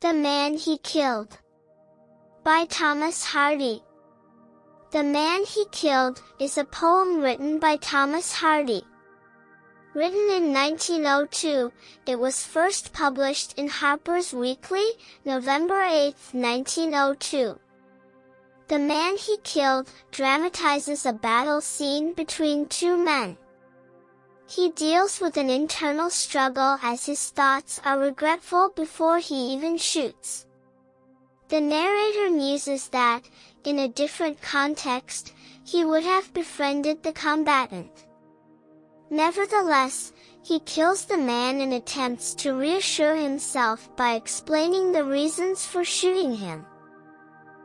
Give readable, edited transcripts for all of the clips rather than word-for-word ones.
The Man He Killed, by Thomas Hardy. The Man He Killed is a poem written by Thomas Hardy. Written in 1902, it was first published in Harper's Weekly, November 8, 1902. The Man He Killed dramatizes a battle scene between two men. He deals with an internal struggle as his thoughts are regretful before he even shoots. The narrator muses that, in a different context, he would have befriended the combatant. Nevertheless, he kills the man and attempts to reassure himself by explaining the reasons for shooting him.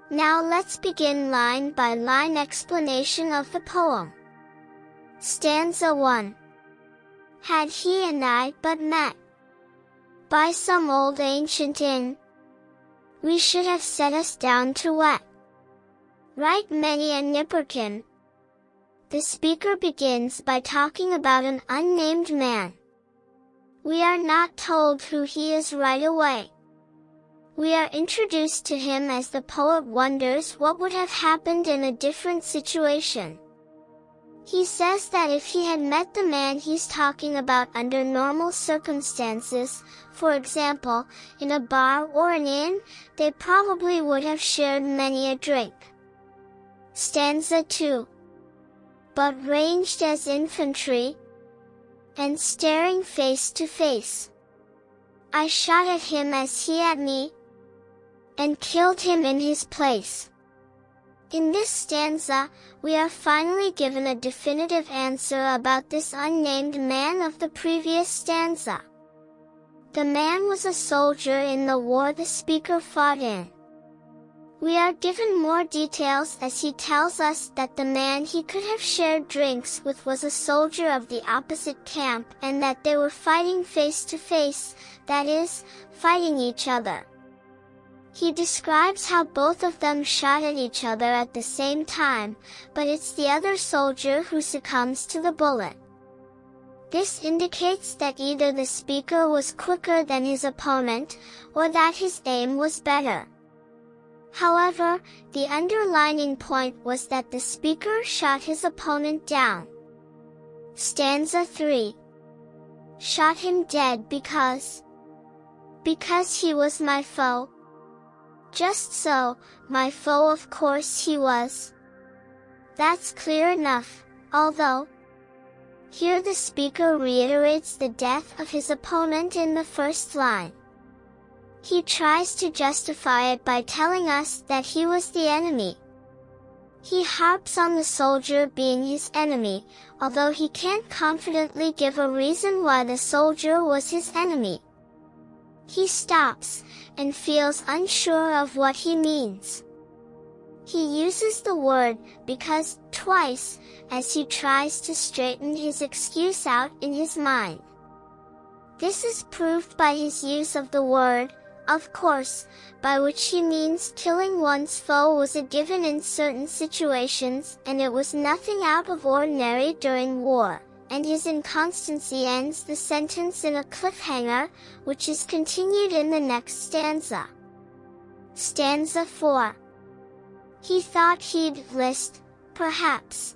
Now let's begin line-by-line explanation of the poem. Stanza 1. Had he and I but met by some old ancient inn, we should have set us down to wet right many a nipperkin. The speaker begins by talking about an unnamed man. We are not told who he is right away. We are introduced to him as the poet wonders what would have happened in a different situation. He says that if he had met the man he's talking about under normal circumstances, for example, in a bar or an inn, they probably would have shared many a drink. Stanza 2. But ranged as infantry, and staring face to face, I shot at him as he at me, and killed him in his place. In this stanza, we are finally given a definitive answer about this unnamed man of the previous stanza. The man was a soldier in the war the speaker fought in. We are given more details as he tells us that the man he could have shared drinks with was a soldier of the opposite camp and that they were fighting face to face, that is, fighting each other. He describes how both of them shot at each other at the same time, but it's the other soldier who succumbs to the bullet. This indicates that either the speaker was quicker than his opponent, or that his aim was better. However, the underlining point was that the speaker shot his opponent down. Stanza 3. Shot him dead because he was my foe. Just so, my foe of course he was. That's clear enough, although here the speaker reiterates the death of his opponent in the first line. He tries to justify it by telling us that he was the enemy. He harps on the soldier being his enemy, although he can't confidently give a reason why the soldier was his enemy. He stops, and feels unsure of what he means. He uses the word because twice, as he tries to straighten his excuse out in his mind. This is proved by his use of the word, of course, by which he means killing one's foe was a given in certain situations and it was nothing out of ordinary during war. And his inconstancy ends the sentence in a cliffhanger, which is continued in the next stanza. Stanza 4. He thought he'd list, perhaps,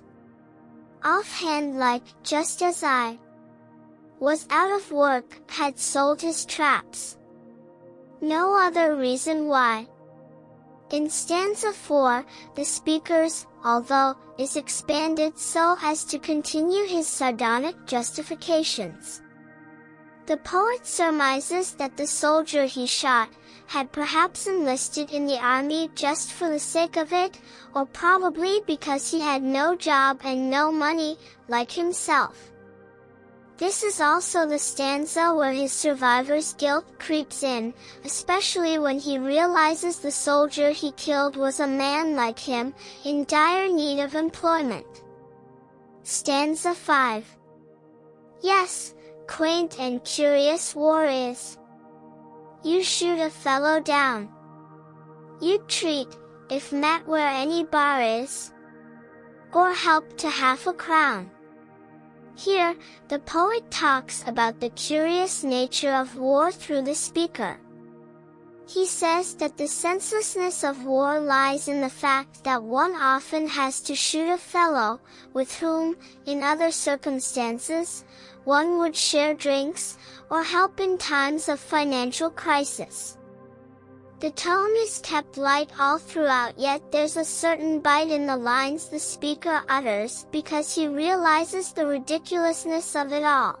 offhand like, just as I was out of work, had sold his traps. No other reason why. In stanza 4, the speaker's although is expanded so as to continue his sardonic justifications. The poet surmises that the soldier he shot had perhaps enlisted in the army just for the sake of it, or probably because he had no job and no money, like himself. This is also the stanza where his survivor's guilt creeps in, especially when he realizes the soldier he killed was a man like him, in dire need of employment. Stanza 5. Yes, quaint and curious war is. You shoot a fellow down. You'd treat, if met where any bar is, or help to half a crown. Here, the poet talks about the curious nature of war through the speaker. He says that the senselessness of war lies in the fact that one often has to shoot a fellow, with whom, in other circumstances, one would share drinks, or help in times of financial crisis. The tone is kept light all throughout, yet there's a certain bite in the lines the speaker utters because he realizes the ridiculousness of it all.